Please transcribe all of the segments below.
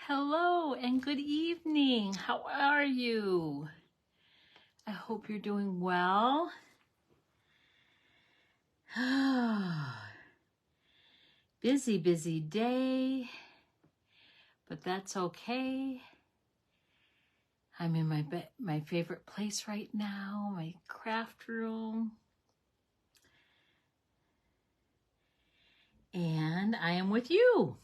Hello and good evening. How are you? I hope you're doing well. Busy day, but that's okay. I'm in my favorite place right now, my craft room. And I am with you.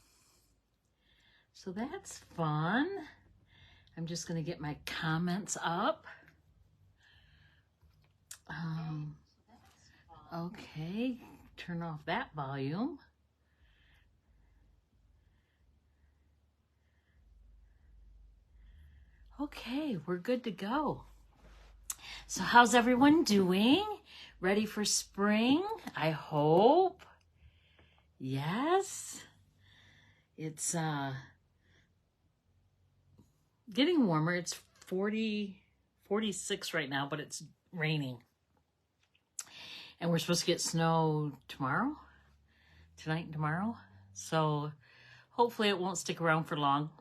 So that's fun. I'm just going to get my comments up. Okay, turn off that volume. Okay, we're good to go. So how's everyone doing? Ready for spring? I hope. Yes. It's getting warmer. It's 46 right now, but it's raining. And we're supposed to get snow tonight and tomorrow. So hopefully it won't stick around for long.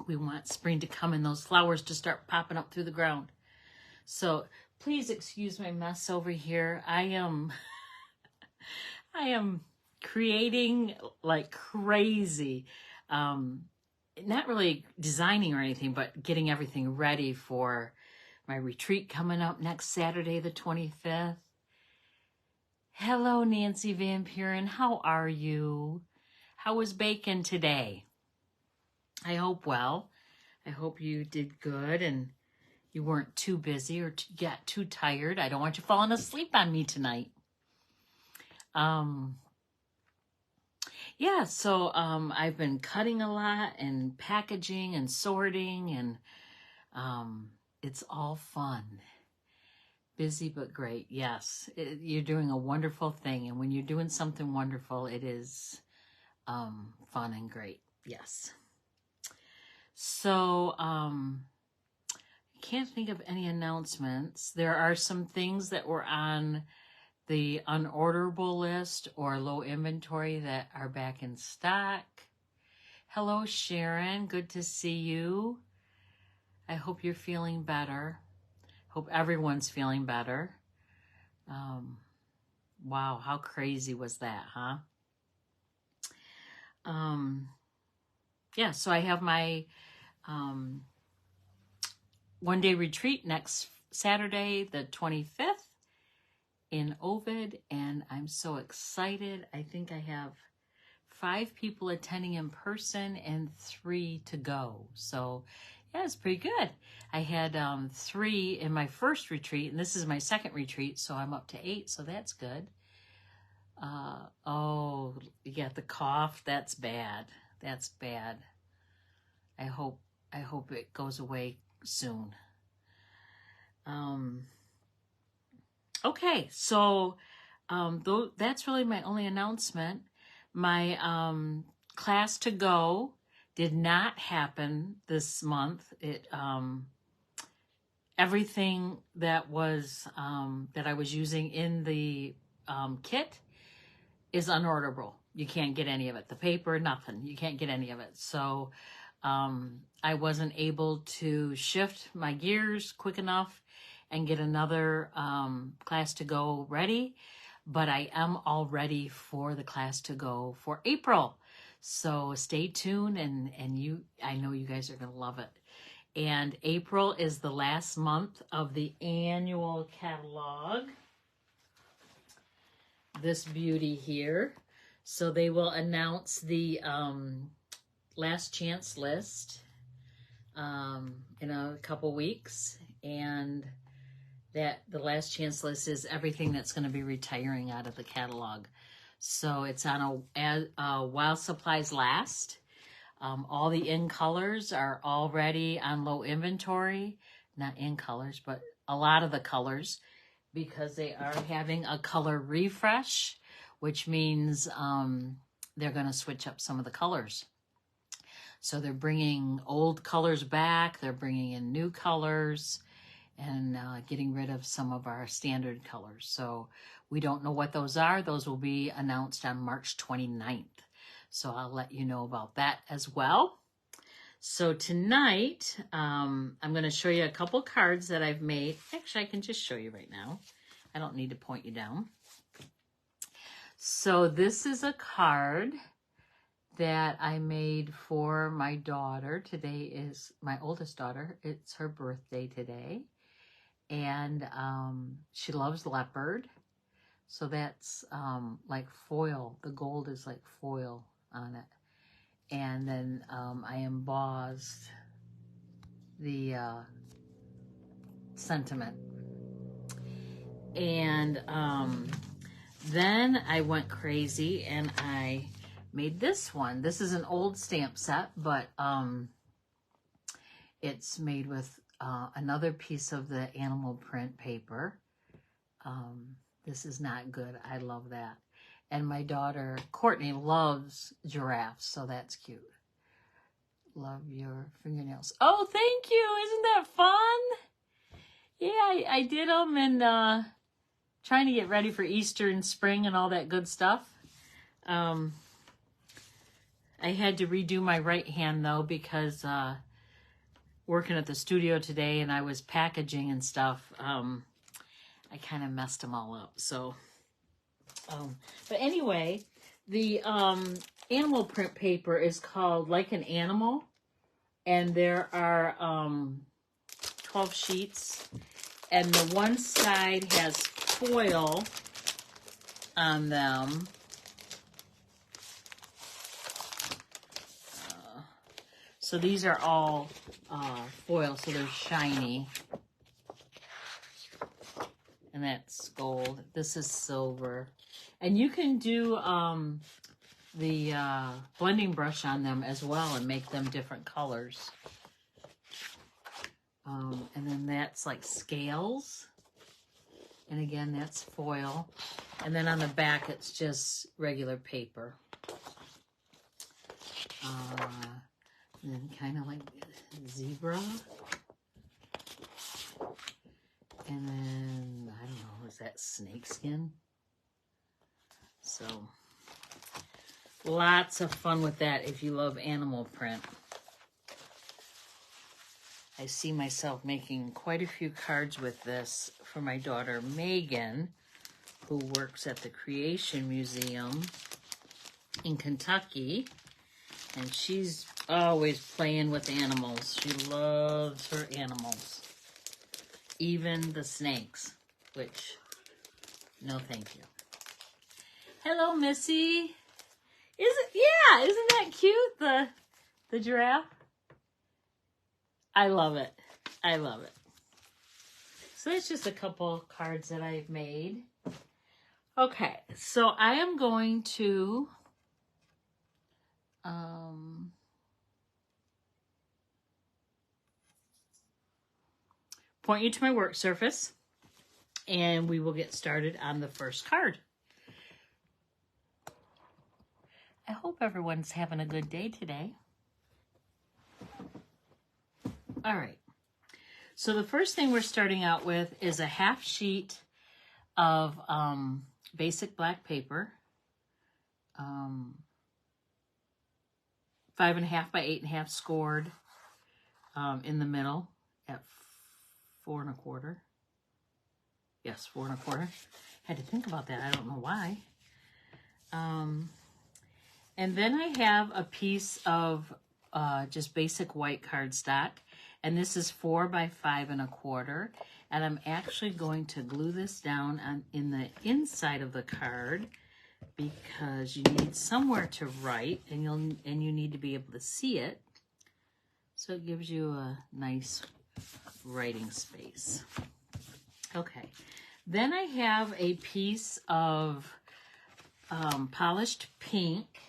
We want spring to come and those flowers to start popping up through the ground. So please excuse my mess over here. I am creating like crazy. Not really designing or anything, but getting everything ready for my retreat coming up next Saturday, the 25th. Hello, Nancy Van Buren. How are you? How was bacon today? I hope well. I hope you did good and you weren't too busy or got too tired. I don't want you falling asleep on me tonight. Yeah, so I've been cutting a lot and packaging and sorting, and it's all fun. Busy but great. Yes, you're doing a wonderful thing, and when you're doing something wonderful, it is fun and great. Yes. So I can't think of any announcements. There are some things that were on the unorderable list or low inventory that are back in stock. Hello, Sharon. Good to see you. I hope you're feeling better. Hope everyone's feeling better. Wow, how crazy was that, huh? Yeah, so I have my one-day retreat next Saturday, the 25th. In Ovid, and I'm so excited. I think I have 5 people attending in person and 3 to go. So yeah, it's pretty good. I had 3 in my first retreat, and this is my second retreat, so I'm up to 8, so that's good. Oh, you got the cough. That's bad. That's bad. I hope it goes away soon. Okay, so that's really my only announcement. My class to go did not happen this month. It everything that was that I was using in the kit is unorderable. You can't get any of it. The paper, nothing. You can't get any of it. So I wasn't able to shift my gears quick enough and get another class to go ready, but I am all ready for the class to go for April. So stay tuned, and I know you guys are going to love it. And April is the last month of the annual catalog. This beauty here. So they will announce the last chance list in a couple weeks, and that the last chance list is everything that's going to be retiring out of the catalog. So it's on a while supplies last. All the in colors are already on low inventory. Not in colors, but a lot of the colors, because they are having a color refresh, which means they're going to switch up some of the colors. So they're bringing old colors back. They're bringing in new colors, and getting rid of some of our standard colors. So we don't know what those are. Those will be announced on March 29th. So I'll let you know about that as well. So tonight, I'm going to show you a couple cards that I've made. Actually, I can just show you right now. I don't need to point you down. So this is a card that I made for my daughter. Today is my oldest daughter. It's her birthday today. And she loves leopard. So that's like foil. The gold is like foil on it. And then I embossed the sentiment. And then I went crazy and I made this one. This is an old stamp set, but it's made with another piece of the animal print paper. This is not good. I love that. And my daughter, Courtney, loves giraffes, so that's cute. Love your fingernails. Oh, thank you. Isn't that fun? Yeah, I did them and trying to get ready for Easter and spring and all that good stuff. I had to redo my right hand, though, because working at the studio today and I was packaging and stuff, I kind of messed them all up. So, but anyway, the animal print paper is called Like an Animal, and there are 12 sheets, and the one side has foil on them. So these are all foil, so they're shiny. And that's gold. This is silver. And you can do the blending brush on them as well and make them different colors. And then that's like scales. And again, that's foil. And then on the back, it's just regular paper. And then kind of like zebra. And then, I don't know, is that snakeskin? So, lots of fun with that if you love animal print. I see myself making quite a few cards with this for my daughter Megan, who works at the Creation Museum in Kentucky. And she's always playing with animals. She loves her animals. Even the snakes, which, no thank you. Hello, Missy. Yeah, isn't that cute, the giraffe? I love it. I love it. So that's just a couple cards that I've made. Okay, so I am going to point you to my work surface, and we will get started on the first card. I hope everyone's having a good day today. All right. So the first thing we're starting out with is a half sheet of basic black paper, 5.5 by 8.5 scored in the middle at 4 1/4. Yes, 4 1/4. Had to think about that. I don't know why. And then I have a piece of just basic white cardstock. And this is 4 by 5 1/4. And I'm actually going to glue this down in the inside of the card because you need somewhere to write, and you need to be able to see it. So it gives you a nice writing space. Okay. Then I have a piece of polished pink.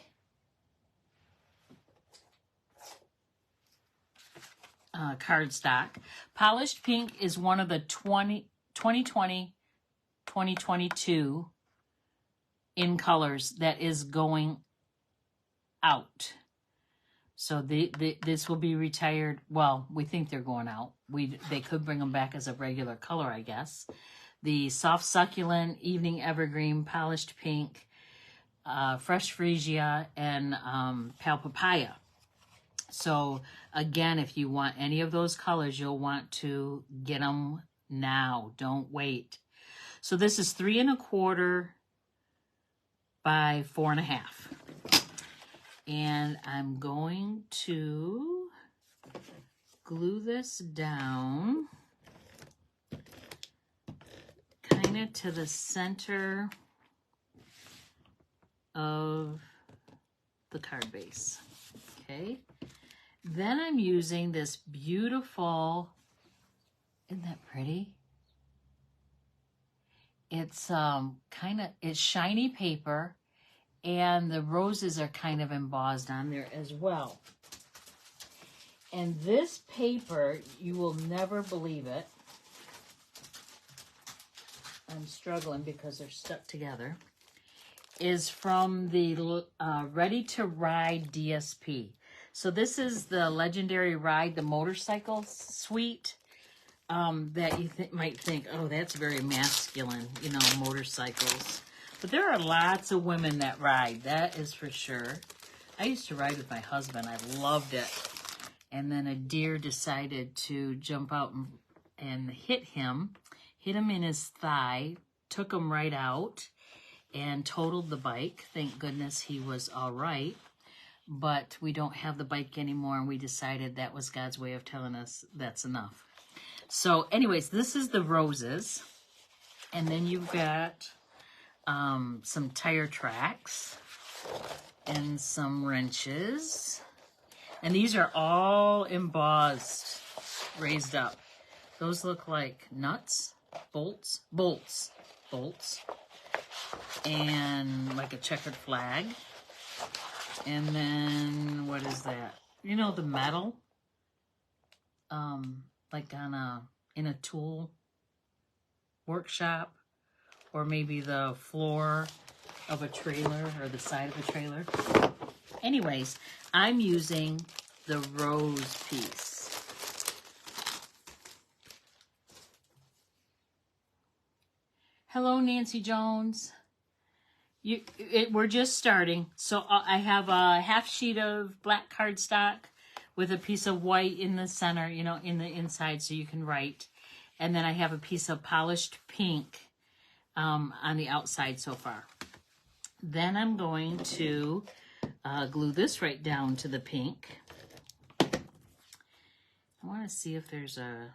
Cardstock. Polished pink is one of the 2020, 2022 in colors that is going out. So this will be retired. Well, we think they're going out. They could bring them back as a regular color, I guess. The soft succulent, evening evergreen, polished pink, fresh freesia, and pale papaya. So again, if you want any of those colors, you'll want to get them now. Don't wait. So this is 3 1/4 by 4 1/2. And I'm going to glue this down kind of to the center of the card base. Okay. Then I'm using this beautiful, isn't that pretty? It's it's shiny paper, and the roses are kind of embossed on there as well. And this paper, you will never believe it. I'm struggling because they're stuck together. Is from the Ready To Ride DSP. So this is the Legendary Ride, the motorcycle suite that you might think, oh, that's very masculine, you know, motorcycles. But there are lots of women that ride, that is for sure. I used to ride with my husband. I loved it. And then a deer decided to jump out and hit him in his thigh, took him right out, and totaled the bike. Thank goodness he was all right. But we don't have the bike anymore, and we decided that was God's way of telling us that's enough. So anyways, this is the roses. And then you've got some tire tracks and some wrenches. And these are all embossed, raised up. Those look like nuts, bolts, and like a checkered flag. And then, what is that? You know, the metal, like in a tool workshop, or maybe the floor of a trailer or the side of a trailer. Anyways, I'm using the rose piece. Hello, Nancy Jones. We're just starting. So I have a half sheet of black cardstock with a piece of white in the center, you know, in the inside so you can write. And then I have a piece of polished pink on the outside so far. Then I'm going to glue this right down to the pink. I want to see if there's a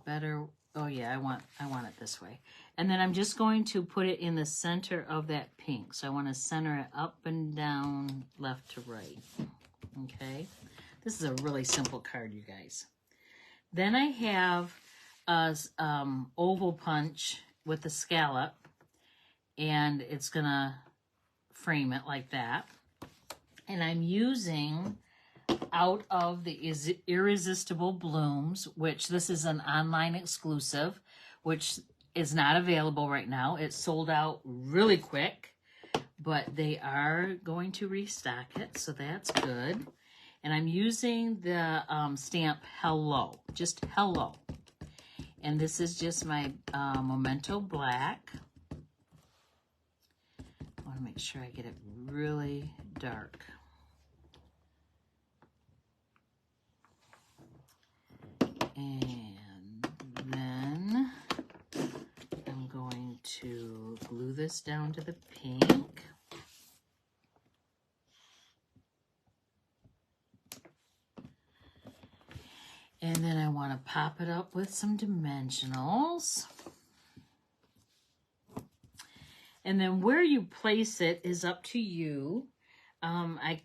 better, oh yeah, I want it this way. And then I'm just going to put it in the center of that pink. So I want to center it up and down, left to right. Okay. This is a really simple card, you guys. Then I have a oval punch with a scallop, and it's gonna frame it like that. And I'm using out of the Irresistible Blooms, which this is an online exclusive, which is not available right now. It's sold out really quick, but they are going to restock it, so that's good. And I'm using the stamp Hello, just Hello. And this is just my Memento Black. I want to make sure I get it really dark. And then I'm going to glue this down to the pink. And then I want to pop it up with some dimensionals. And then where you place it is up to you. I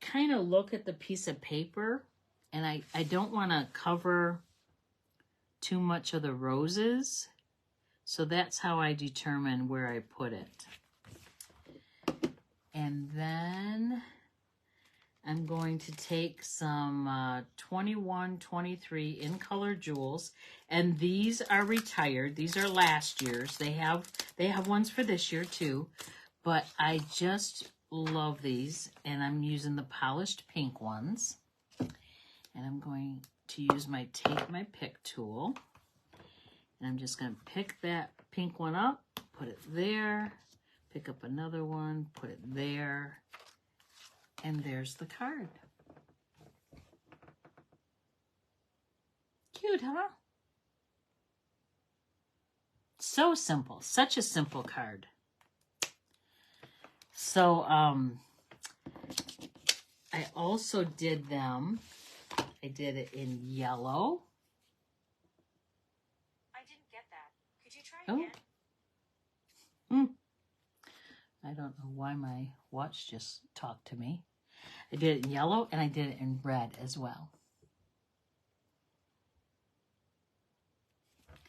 kind of look at the piece of paper, and I don't want to cover too much of the roses. So that's how I determine where I put it. And then I'm going to take some 21, 23 in color jewels, and these are retired. These are last year's. They have ones for this year too, but I just love these, and I'm using the polished pink ones. And I'm going to use my take my pick tool, and I'm just going to pick that pink one up, put it there, pick up another one, put it there. And there's the card. Cute, huh? So simple. Such a simple card. So, I also did them. I did it in yellow. I didn't get that. Could you try again? I don't know why my watch just talked to me. I did it in yellow and I did it in red as well.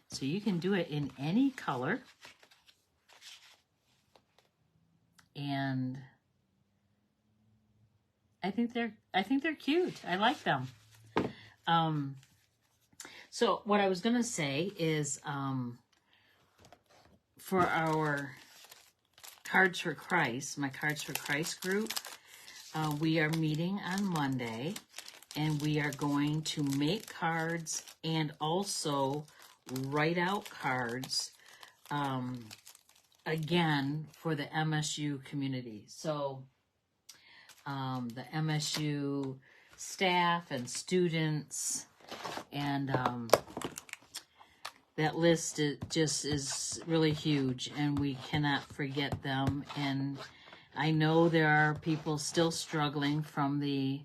So you can do it in any color. And I think they're cute. I like them. So what I was gonna say is for our Cards for Christ, my Cards for Christ group, we are meeting on Monday, and we are going to make cards and also write out cards again for the MSU community. So the MSU staff and students, and that list is really huge, and we cannot forget them. And I know there are people still struggling from the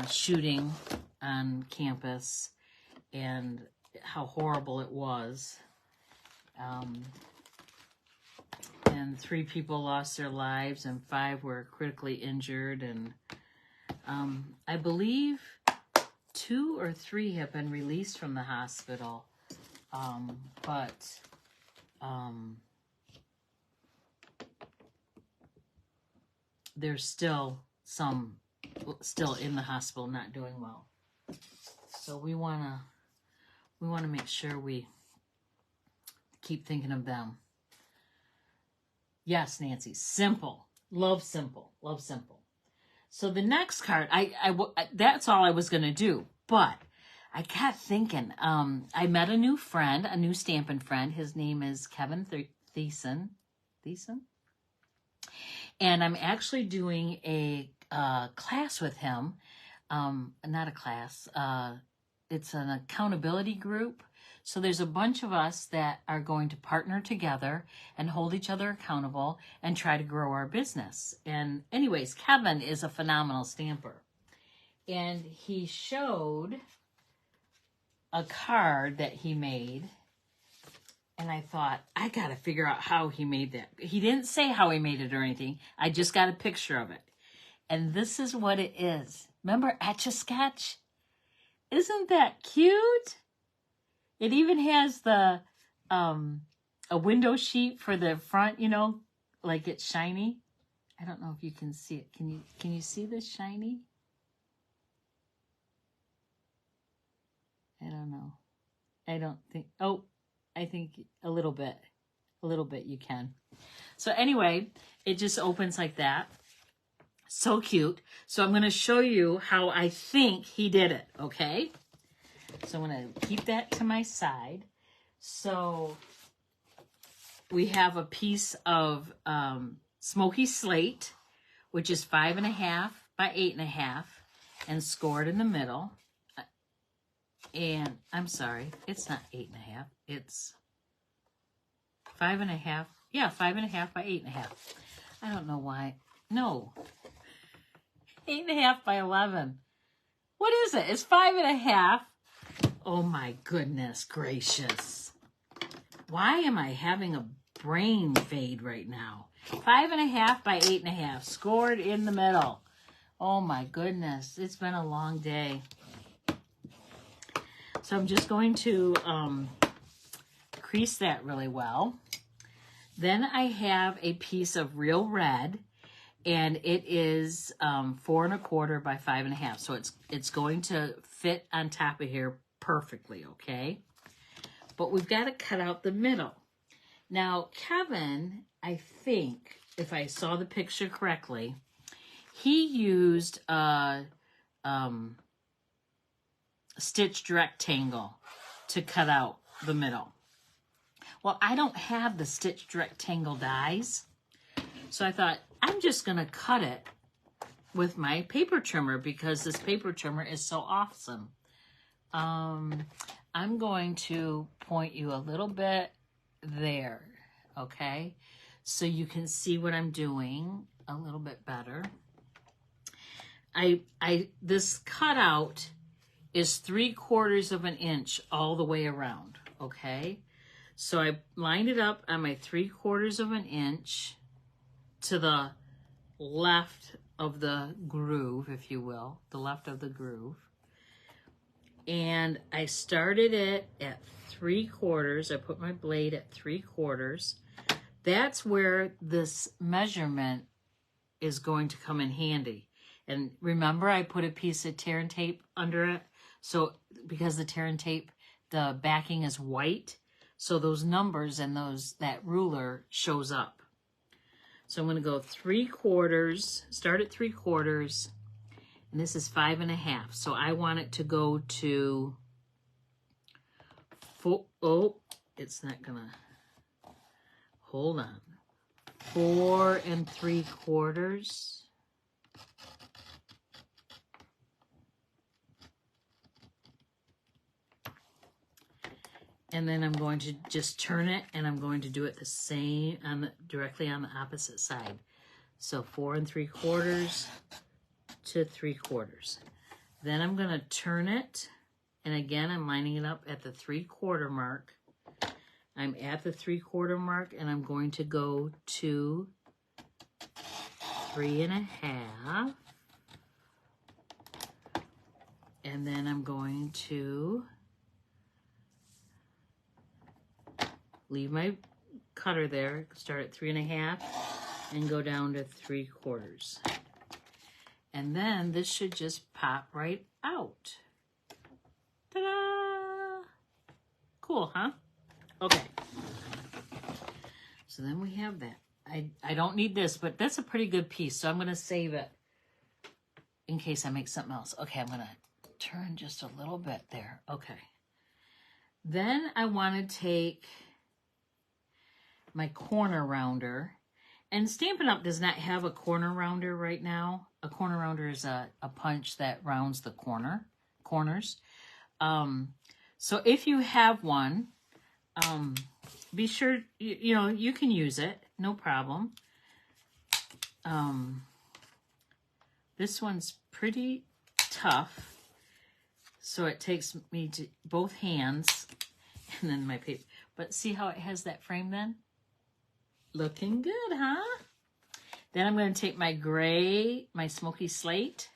shooting on campus and how horrible it was. And 3 people lost their lives and 5 were critically injured. And I believe 2 or 3 have been released from the hospital. But there's still some in the hospital not doing well. So we want to make sure we keep thinking of them. Yes, Nancy, simple. Love simple. Love simple. So the next card, that's all I was going to do. But I kept thinking, I met a new friend, a new Stampin' friend. His name is Kevin Thiessen. And I'm actually doing a class with him. Not a class. It's an accountability group. So there's a bunch of us that are going to partner together and hold each other accountable and try to grow our business. And anyways, Kevin is a phenomenal stamper. And he showed a card that he made. And I thought, I got to figure out how he made that. He didn't say how he made it or anything. I just got a picture of it. And this is what it is. Remember Etch-a-Sketch? Isn't that cute? It even has the a window sheet for the front, you know, like it's shiny. I don't know if you can see it. Can you see this shiny? I don't know. I don't think, oh, I think a little bit you can. So anyway, it just opens like that. So cute. So I'm going to show you how I think he did it, okay? So I'm going to keep that to my side. So we have a piece of smoky slate, which is 5.5 by 8.5 and scored in the middle. And I'm sorry, it's not 8.5. It's 5.5. Yeah, 5.5 by 8.5. I don't know why. No. 8.5 by 11. What is it? It's 5.5. Oh my goodness gracious. Why am I having a brain fade right now? 5.5 by 8.5. Scored in the middle. Oh my goodness. It's been a long day. So I'm just going to crease that really well. Then I have a piece of real red, and it is 4.25 by 5.5. So it's going to fit on top of here perfectly, okay? But we've got to cut out the middle. Now, Kevin, I think, if I saw the picture correctly, he used a stitched rectangle to cut out the middle. Well, I don't have the stitched rectangle dies, So I thought, I'm just going to cut it with my paper trimmer because this paper trimmer is so awesome. I'm going to point you a little bit there, okay? So you can see what I'm doing a little bit better. This cutout is 3/4 of an inch all the way around, okay? So I lined it up on my 3/4 of an inch to the left of the groove, if you will, the left of the groove. And I started it at 3/4. I put my blade at 3/4. That's where this measurement is going to come in handy. And remember, I put a piece of tear and tape under it. So because the tear and tape, the backing is white, so those numbers and that ruler shows up. So I'm going to go 3/4, start at 3/4, and this is 5.5. So I want it to go to 4. Oh, it's not going to. Hold on. 4 3/4. And then I'm going to just turn it, and I'm going to do it the same directly on the opposite side. So 4 3/4 to 3/4. Then I'm going to turn it, and again I'm lining it up at the 3/4 mark. I'm at the 3/4 mark, and I'm going to go to 3.5, and then I'm going to leave my cutter there, start at 3.5 and go down to 3/4. And then this should just pop right out. Ta-da! Cool, huh? Okay. So then we have that. I don't need this, but that's a pretty good piece, so I'm going to save it in case I make something else. Okay, I'm going to turn just a little bit there. Okay. Then I want to take my corner rounder, and Stampin' Up! Does not have a corner rounder right now. A corner rounder is a punch that rounds the corners. So if you have one, be sure, you can use it, no problem. This one's pretty tough, so it takes me to both hands and then my paper. But see how it has that frame then? Looking good, huh? Then I'm going to take my gray, my smoky slate,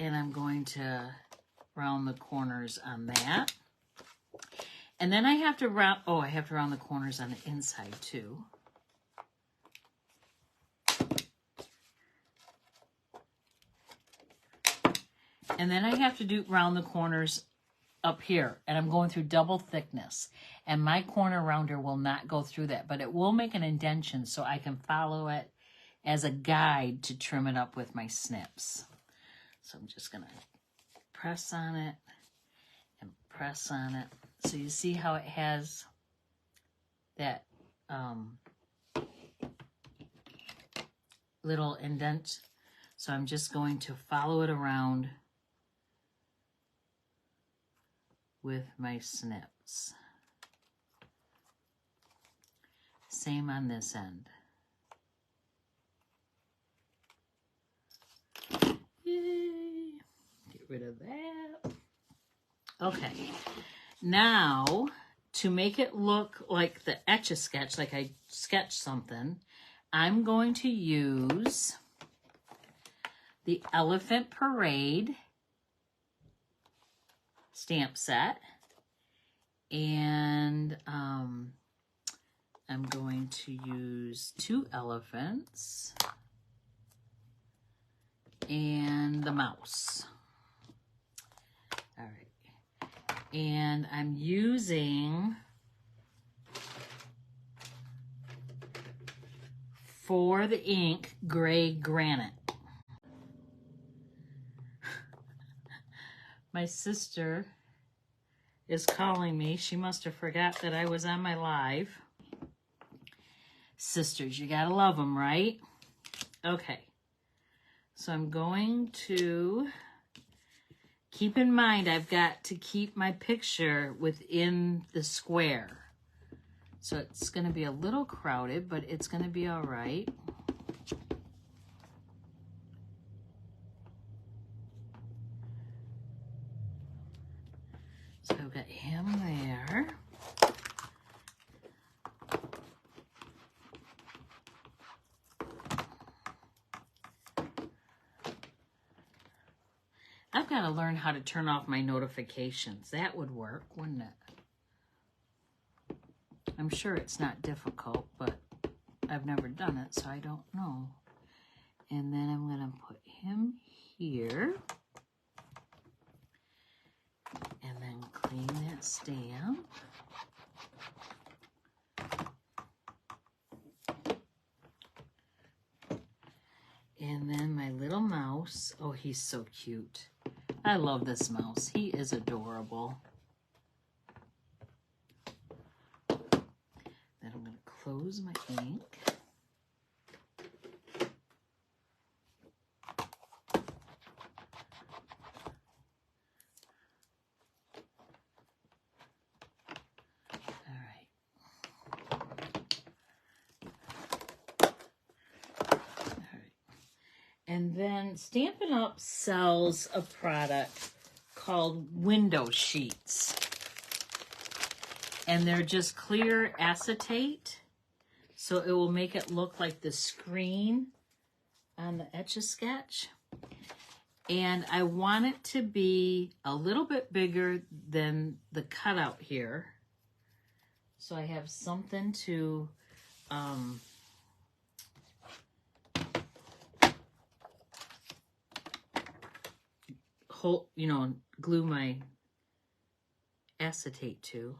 and I'm going to round the corners on that. And then I have to round, I have to round the corners on the inside too. And then I have to round the corners up here, and I'm going through double thickness, and my corner rounder will not go through that, but it will make an indentation so I can follow it as a guide to trim it up with my snips. So I'm just gonna press on it and press on it. So you see how it has that little indent. So I'm just going to follow it around with my snips. Same on this end. Yay! Get rid of that. Okay. Now, to make it look like the Etch-a-Sketch, like I sketched something, I'm going to use the Elephant Parade stamp set, and I'm going to use 2 elephants and the mouse. All right, and I'm using for the ink gray granite. My sister is calling me. She must have forgot that I was on my live. sisters. You gotta love them, right? Okay. So I'm going to keep in mind I've got to keep my picture within the square. So it's going to be a little crowded, but it's going to be all right. So I've got him there. I've got to learn how to turn off my notifications. That would work, wouldn't it? I'm sure it's not difficult, but I've never done it, so I don't know. And then I'm going to put him here. And then clean that stamp. And then my little mouse. Oh, he's so cute. I love this mouse. He is adorable. Then I'm going to close my ink. And then Stampin' Up! Sells a product called window sheets. And they're just clear acetate. So it will make it look like the screen on the Etch-a-Sketch. And I want it to be a little bit bigger than the cutout here. So I have something to glue my acetate to.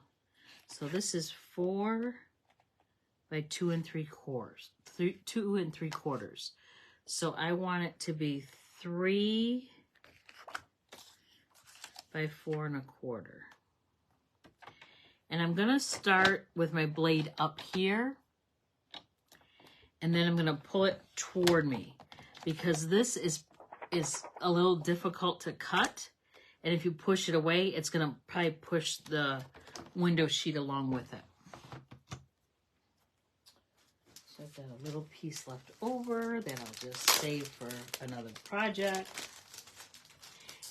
So this is 4 by 2 3/4. 2 3/4. So I want it to be 3 by 4 1/4. And I'm gonna start with my blade up here, and then I'm gonna pull it toward me because this is a little difficult to cut. And if you push it away, it's going to probably push the window sheet along with it. So I've got a little piece left over that I'll just save for another project.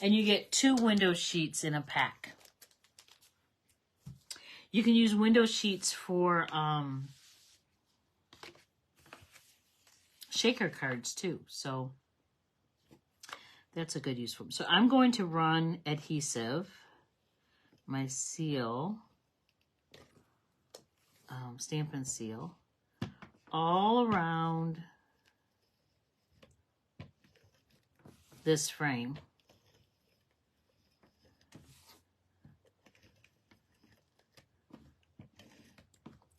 And you get 2 window sheets in a pack. You can use window sheets for shaker cards too. So that's a good use for them. So I'm going to run adhesive, my seal, Stampin' Seal, all around this frame.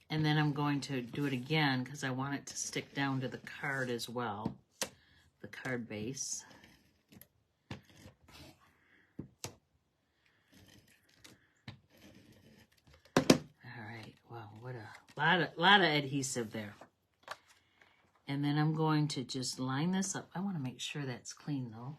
And then I'm going to do it again because I want it to stick down to the card as well, the card base. Wow, what a lot of adhesive there. And then I'm going to just line this up. I want to make sure that's clean though.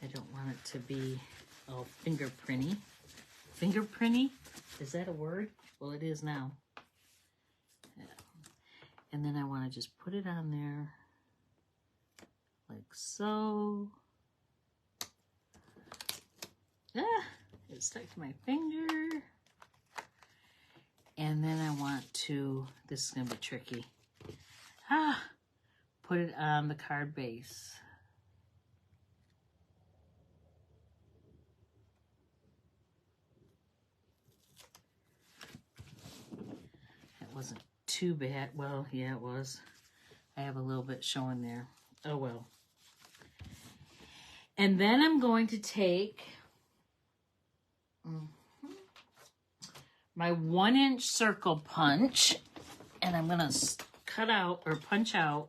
I don't want it to be all fingerprinty. Fingerprinty? Is that a word? Well, it is now. Yeah. And then I want to just put it on there. Like so. It stuck to my finger. And then I want to, this is going to be tricky. Put it on the card base. That wasn't too bad. Well, yeah, it was. I have a little bit showing there. Oh, well. And then I'm going to take my 1-inch circle punch, and I'm going to cut out or punch out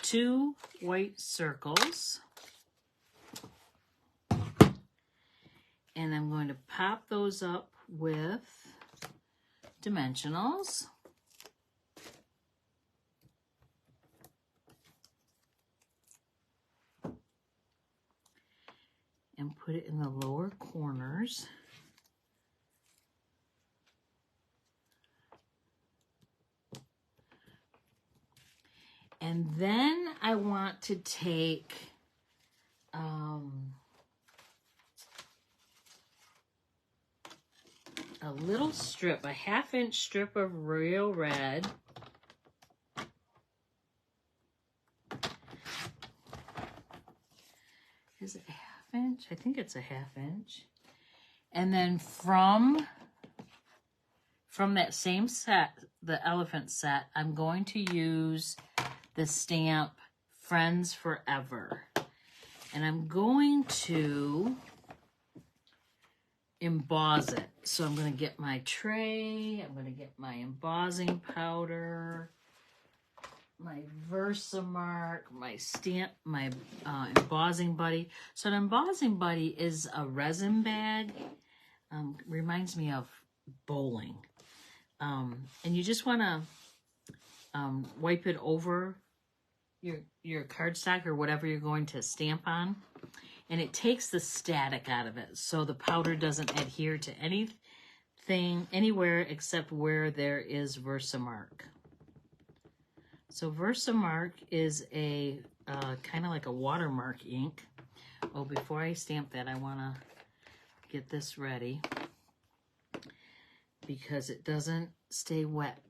2 white circles. And I'm going to pop those up with dimensionals. And put it in the lower corners. And then I want to take a little strip, a 1/2 inch strip of real red. Is it a 1/2 inch? I think it's a 1/2 inch. And then from that same set, the elephant set, I'm going to use the stamp Friends Forever. And I'm going to emboss it. So I'm going to get my tray, I'm going to get my embossing powder, my Versamark, my stamp, my embossing buddy. So an embossing buddy is a resin bag. Reminds me of bowling. And you just want to wipe it over your cardstock or whatever you're going to stamp on. And it takes the static out of it. So the powder doesn't adhere to anything, anywhere except where there is Versamark. So Versamark is a kind of like a watermark ink. Oh, before I stamp that, I want to get this ready because it doesn't stay wet.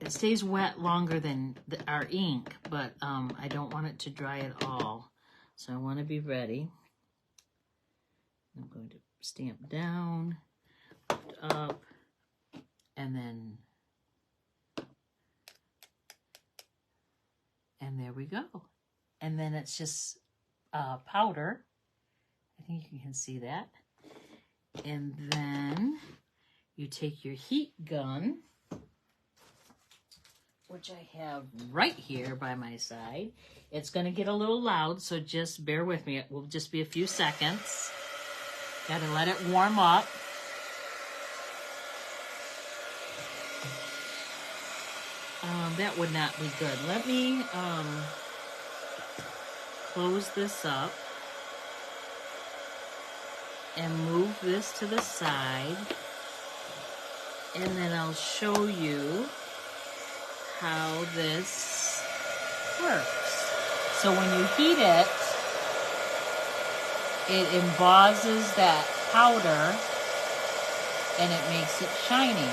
It stays wet longer than our ink, but I don't want it to dry at all. So I want to be ready. I'm going to stamp down, lift up, and there we go. And then it's just powder. I think you can see that. And then you take your heat gun, which I have right here by my side. It's going to get a little loud, so just bear with me. It will just be a few seconds. Got to let it warm up. That would not be good. Let me close this up and move this to the side. And then I'll show you how this works. So when you heat it, it embosses that powder and it makes it shiny.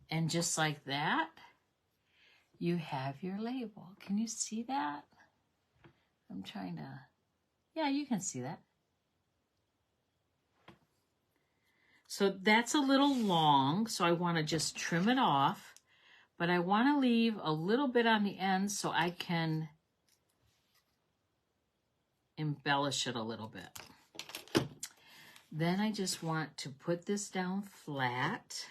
And just like that, you have your label. Can you see that? I'm trying to, yeah, you can see that. So that's a little long, so I want to just trim it off, but I want to leave a little bit on the end so I can embellish it a little bit. Then I just want to put this down flat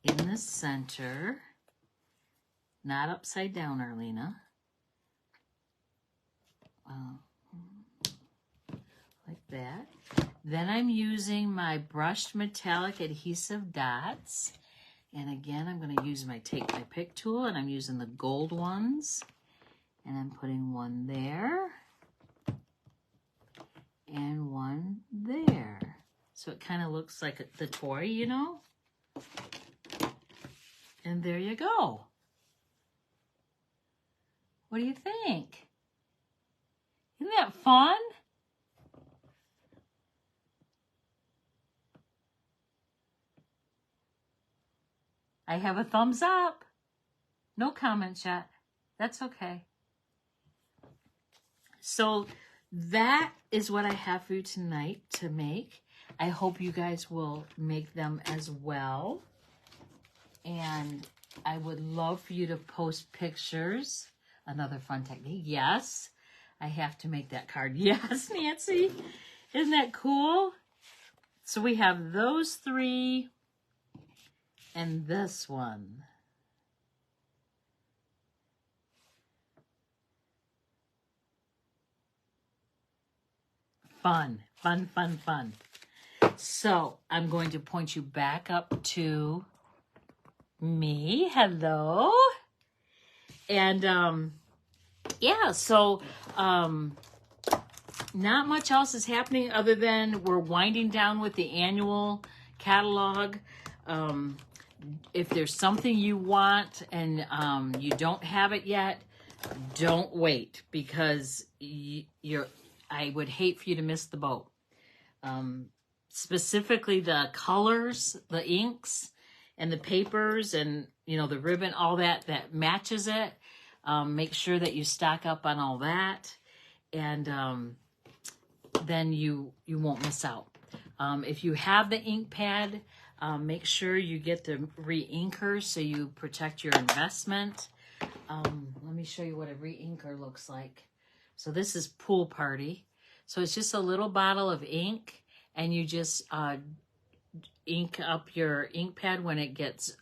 in the center, not upside down, Arlena. Like that. Then I'm using my brushed metallic adhesive dots. And again, I'm going to use my Take My Pick tool, and I'm using the gold ones. And I'm putting one there and one there. So it kind of looks like the toy, you know? And there you go. What do you think? Isn't that fun? I have a thumbs up. No comments yet. That's okay. So that is what I have for you tonight to make. I hope you guys will make them as well. And I would love for you to post pictures. Another fun technique. Yes, I have to make that card. Yes, Nancy. Isn't that cool? So we have those three and this one. fun. Fun, fun, fun. So I'm going to point you back up to me. Hello. And yeah, so not much else is happening other than we're winding down with the annual catalog. If there's something you want and you don't have it yet, don't wait, because I would hate for you to miss the boat. Specifically the colors, the inks, and the papers, and the ribbon, all that matches it. Make sure that you stock up on all that, and then you won't miss out. If you have the ink pad, make sure you get the re-inker so you protect your investment. Let me show you what a re-inker looks like. So this is Pool Party. So it's just a little bottle of ink, and you just ink up your ink pad when it gets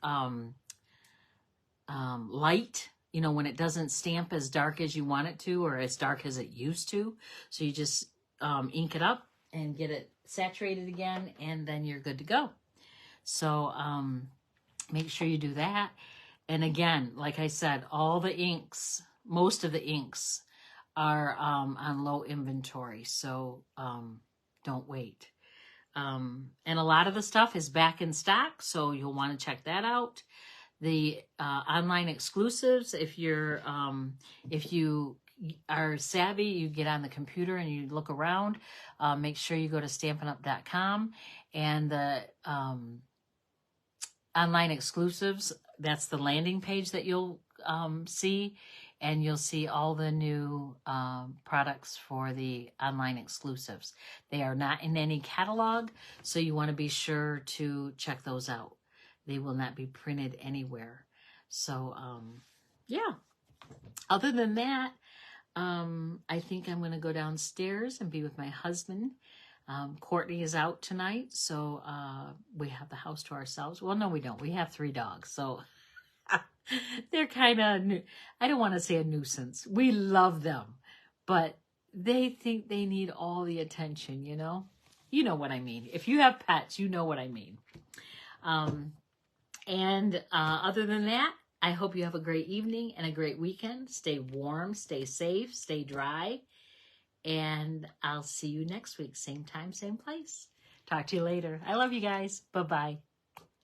light, when it doesn't stamp as dark as you want it to, or as dark as it used to. So you just ink it up and get it saturated again, and then you're good to go. So make sure you do that. And again, like I said, all the inks, most of the inks are on low inventory, so don't wait. And a lot of the stuff is back in stock, so you'll want to check that out. The online exclusives, if you are savvy, you get on the computer and you look around, make sure you go to stampinup.com, and the online exclusives, that's the landing page that you'll see, and you'll see all the new products for the online exclusives. They are not in any catalog, so you want to be sure to check those out. They will not be printed anywhere. So yeah, other than that, I think I'm going to go downstairs and be with my husband. Courtney is out tonight, so we have the house to ourselves. Well, no, we don't. We have 3 dogs, so they're kind of, I don't want to say a nuisance. We love them, but they think they need all the attention, You know what I mean. If you have pets, you know what I mean. And other than that, I hope you have a great evening and a great weekend. Stay warm, stay safe, stay dry. And I'll see you next week. Same time, same place. Talk to you later. I love you guys. Bye-bye.